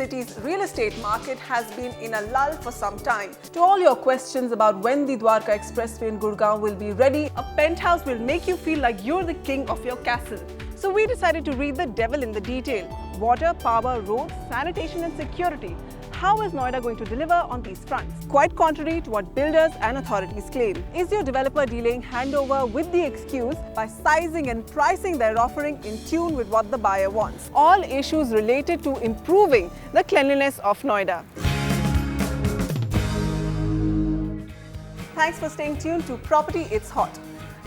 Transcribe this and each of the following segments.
city's real estate market has been in a lull for some time. To all your questions about when the Dwarka Expressway in Gurgaon will be ready, a penthouse will make you feel like you're the king of your castle. So we decided to read the devil in the detail. Water, power, roads, sanitation and security. How is Noida going to deliver on these fronts? Quite contrary to what builders and authorities claim. Is your developer delaying handover with the excuse by sizing and pricing their offering in tune with what the buyer wants? All issues related to improving the cleanliness of Noida. Thanks for staying tuned to Property It's Hot.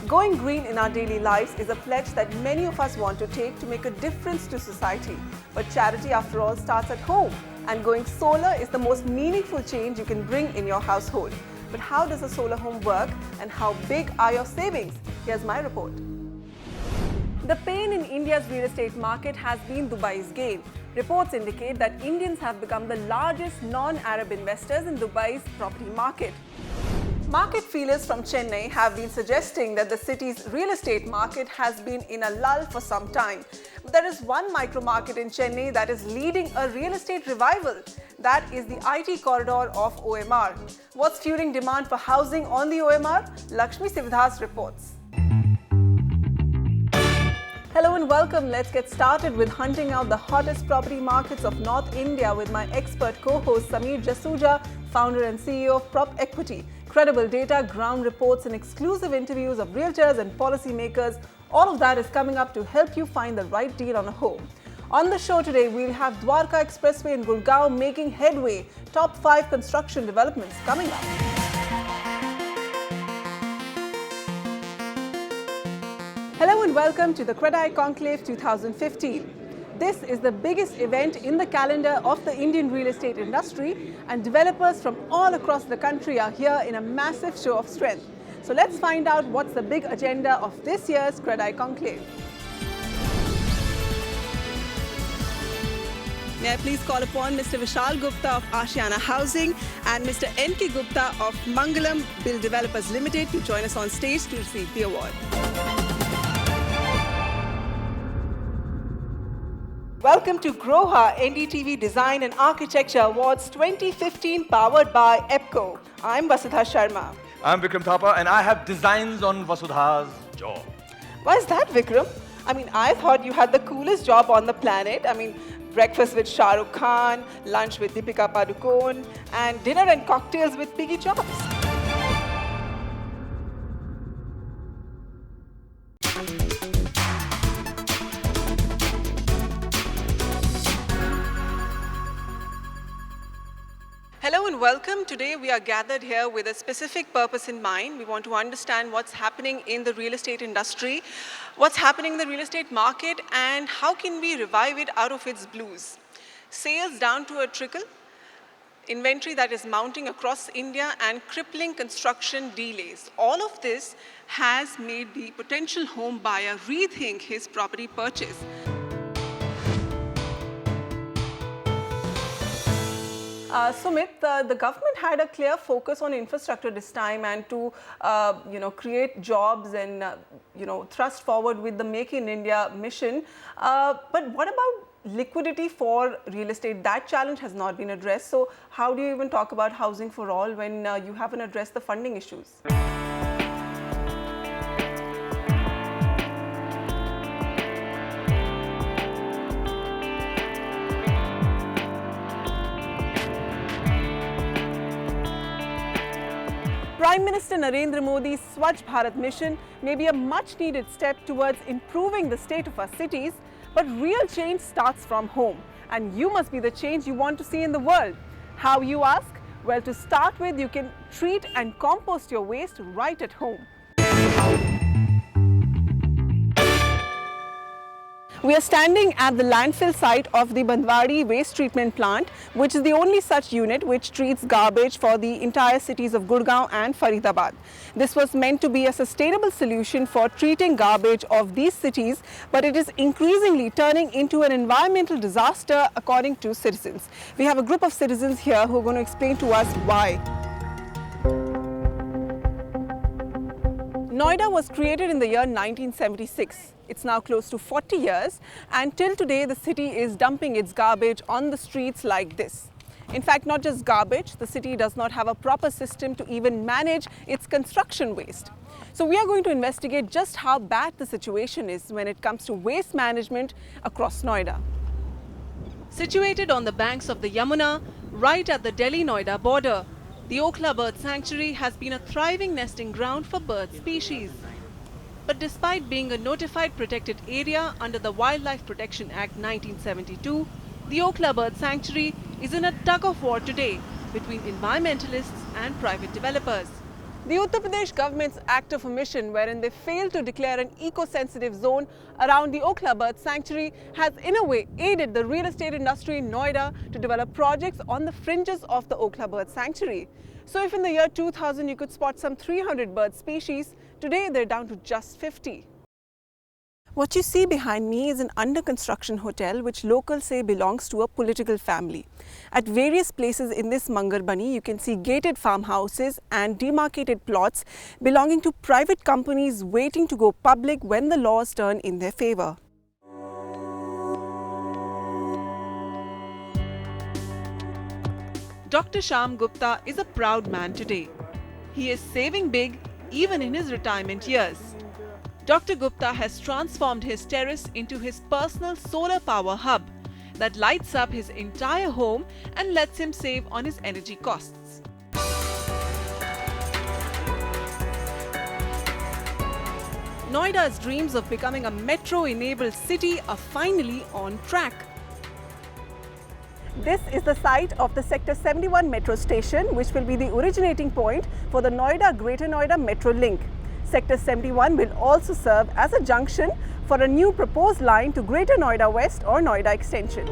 Going green in our daily lives is a pledge that many of us want to take to make a difference to society. But charity, after all, starts at home. And going solar is the most meaningful change you can bring in your household. But how does a solar home work and how big are your savings? Here's my report. The pain in India's real estate market has been Dubai's gain. Reports indicate that Indians have become the largest non-Arab investors in Dubai's property market. Market feelers from Chennai have been suggesting that the city's real estate market has been in a lull for some time. But there is one micro market in Chennai that is leading a real estate revival. That is the IT corridor of OMR. What's fueling demand for housing on the OMR? Lakshmi Sivadas reports. Hello and welcome. Let's get started with hunting out the hottest property markets of North India with my expert co-host Sameer Jasuja, founder and CEO of Prop Equity. Credible data, ground reports and exclusive interviews of realtors and policymakers, all of that is coming up to help you find the right deal on a home. On the show today, we'll have Dwarka Expressway in Gurgaon making headway, top 5 construction developments coming up. Hello and welcome to the Credai Conclave 2015. This is the biggest event in the calendar of the Indian real estate industry, and developers from all across the country are here in a massive show of strength. So let's find out what's the big agenda of this year's Credai Conclave. May I please call upon Mr. Vishal Gupta of Ashiana Housing and Mr. N.K. Gupta of Mangalam Build Developers Limited to join us on stage to receive the award. Welcome to GROHA NDTV Design and Architecture Awards 2015 powered by EPCO. I'm Vasudha Sharma. I'm Vikram Thapa and I have designs on Vasudha's job. Why is that, Vikram? I mean, I thought you had the coolest job on the planet. I mean, breakfast with Shah Rukh Khan, lunch with Deepika Padukone, and dinner and cocktails with Piggy Chops. Hello and welcome. Today we are gathered here with a specific purpose in mind. We want to understand what's happening in the real estate industry, what's happening in the real estate market, and how can we revive it out of its blues. Sales down to a trickle, inventory that is mounting across India, and crippling construction delays. All of this has made the potential home buyer rethink his property purchase. Sumit, the government had a clear focus on infrastructure this time and to create jobs and thrust forward with the Make in India mission. But what about liquidity for real estate? That challenge has not been addressed. So how do you even talk about housing for all when you haven't addressed the funding issues? Prime Minister Narendra Modi's Swachh Bharat mission may be a much-needed step towards improving the state of our cities, but real change starts from home, and you must be the change you want to see in the world. How, you ask? Well, to start with, you can treat and compost your waste right at home. We are standing at the landfill site of the Bandwadi waste treatment plant, which is the only such unit which treats garbage for the entire cities of Gurgaon and Faridabad. This was meant to be a sustainable solution for treating garbage of these cities, but it is increasingly turning into an environmental disaster according to citizens. We have a group of citizens here who are going to explain to us why. Noida was created in the year 1976. It's now close to 40 years, and till today the city is dumping its garbage on the streets like this. In fact, not just garbage, the city does not have a proper system to even manage its construction waste. So we are going to investigate just how bad the situation is when it comes to waste management across Noida. Situated on the banks of the Yamuna, right at the Delhi-Noida border, the Okhla Bird Sanctuary has been a thriving nesting ground for bird species. But despite being a notified protected area under the Wildlife Protection Act 1972, the Okhla Bird Sanctuary is in a tug-of-war today between environmentalists and private developers. The Uttar Pradesh government's act of omission, wherein they failed to declare an eco-sensitive zone around the Okhla Bird Sanctuary, has in a way aided the real estate industry in Noida to develop projects on the fringes of the Okhla Bird Sanctuary. So if in the year 2000 you could spot some 300 bird species, today they're down to just 50. What you see behind me is an under-construction hotel which locals say belongs to a political family. At various places in this Mangarbani, you can see gated farmhouses and demarcated plots belonging to private companies waiting to go public when the laws turn in their favor. Dr. Shyam Gupta is a proud man today. He is saving big even in his retirement years. Dr. Gupta has transformed his terrace into his personal solar power hub that lights up his entire home and lets him save on his energy costs. Noida's dreams of becoming a metro-enabled city are finally on track. This is the site of the Sector 71 metro station, which will be the originating point for the Noida-Greater Noida Metro link. Sector 71 will also serve as a junction for a new proposed line to Greater Noida West or Noida Extension.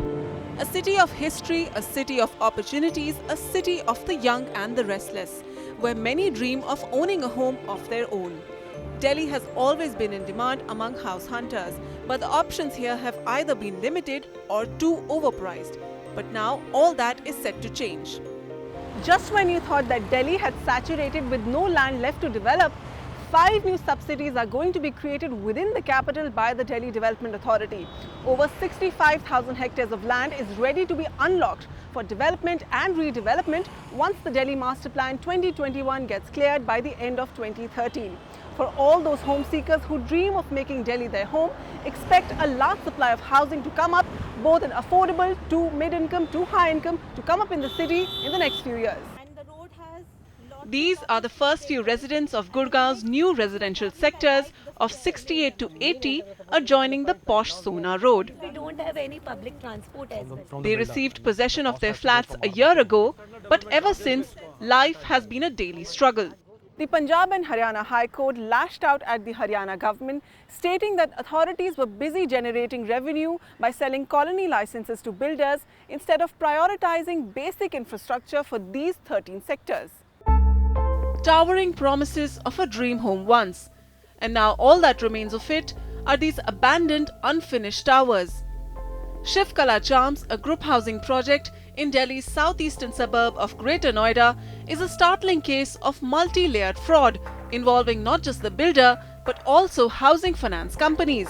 A city of history, a city of opportunities, a city of the young and the restless, where many dream of owning a home of their own. Delhi has always been in demand among house hunters, but the options here have either been limited or too overpriced. But now all that is set to change. Just when you thought that Delhi had saturated with no land left to develop, 5 new sub-cities are going to be created within the capital by the Delhi Development Authority. Over 65,000 hectares of land is ready to be unlocked for development and redevelopment once the Delhi Master Plan 2021 gets cleared by the end of 2013. For all those home seekers who dream of making Delhi their home, expect a large supply of housing to come up, both in affordable to mid-income to high-income, to come up in the city in the next few years. These are the first few residents of Gurgaon's new residential sectors of 68 to 80 adjoining the posh Sona Road. We don't have any public transport as well. They received possession of their flats a year ago, but ever since, life has been a daily struggle. The Punjab and Haryana High Court lashed out at the Haryana government, stating that authorities were busy generating revenue by selling colony licenses to builders instead of prioritizing basic infrastructure for these 13 sectors. Towering promises of a dream home once, and now all that remains of it are these abandoned, unfinished towers. Shiv Kala Charms, a group housing project in Delhi's southeastern suburb of Greater Noida, is a startling case of multi-layered fraud involving not just the builder but also housing finance companies.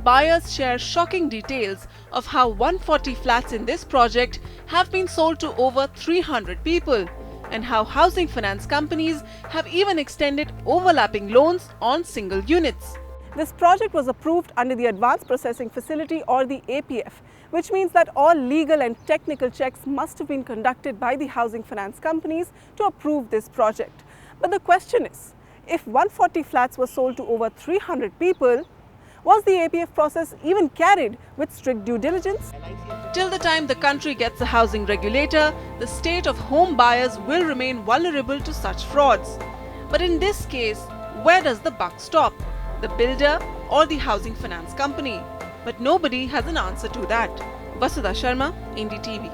Buyers share shocking details of how 140 flats in this project have been sold to over 300 people, and how housing finance companies have even extended overlapping loans on single units. This project was approved under the Advanced Processing Facility or the APF, which means that all legal and technical checks must have been conducted by the housing finance companies to approve this project. But the question is, if 140 flats were sold to over 300 people, was the APF process even carried with strict due diligence? Till the time the country gets a housing regulator, the state of home buyers will remain vulnerable to such frauds. But in this case, where does the buck stop? The builder or the housing finance company? But nobody has an answer to that. Vasudha Sharma, NDTV.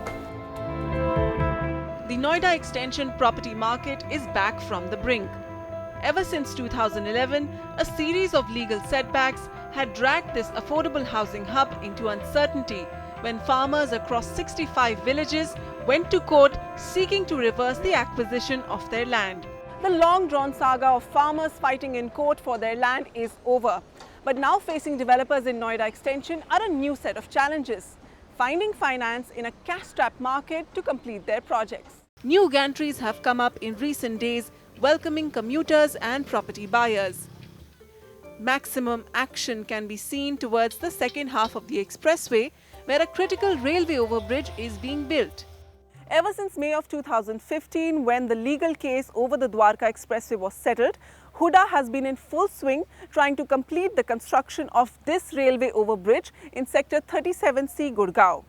The Noida Extension property market is back from the brink. Ever since 2011, a series of legal setbacks had dragged this affordable housing hub into uncertainty when farmers across 65 villages went to court seeking to reverse the acquisition of their land. The long-drawn saga of farmers fighting in court for their land is over. But now facing developers in Noida Extension are a new set of challenges, finding finance in a cash-strapped market to complete their projects. New gantries have come up in recent days, welcoming commuters and property buyers. Maximum action can be seen towards the second half of the expressway, where a critical railway overbridge is being built. Ever since May of 2015, when the legal case over the Dwarka Expressway was settled, Huda has been in full swing trying to complete the construction of this railway overbridge in Sector 37C, Gurgaon.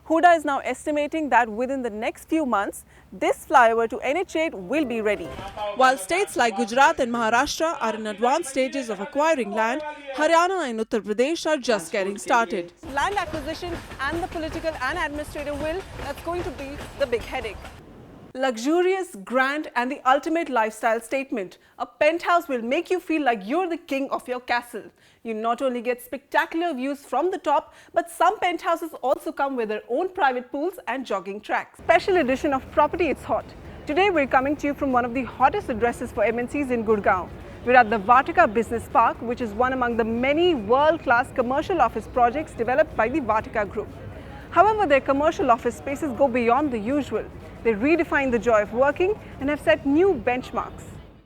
Huda is now estimating that within the next few months, this flyover to NH8 will be ready. While states like Gujarat and Maharashtra are in advanced stages of acquiring land, Haryana and Uttar Pradesh are just getting started. Land acquisition and the political and administrative will, that's going to be the big headache. Luxurious, grand and the ultimate lifestyle statement. A penthouse will make you feel like you're the king of your castle. You not only get spectacular views from the top, but some penthouses also come with their own private pools and jogging tracks. Special edition of Property It's Hot. Today we're coming to you from one of the hottest addresses for MNCs in Gurgaon. We're at the Vatika Business Park, which is one among the many world-class commercial office projects developed by the Vatika Group. However, their commercial office spaces go beyond the usual. They redefine the joy of working and have set new benchmarks.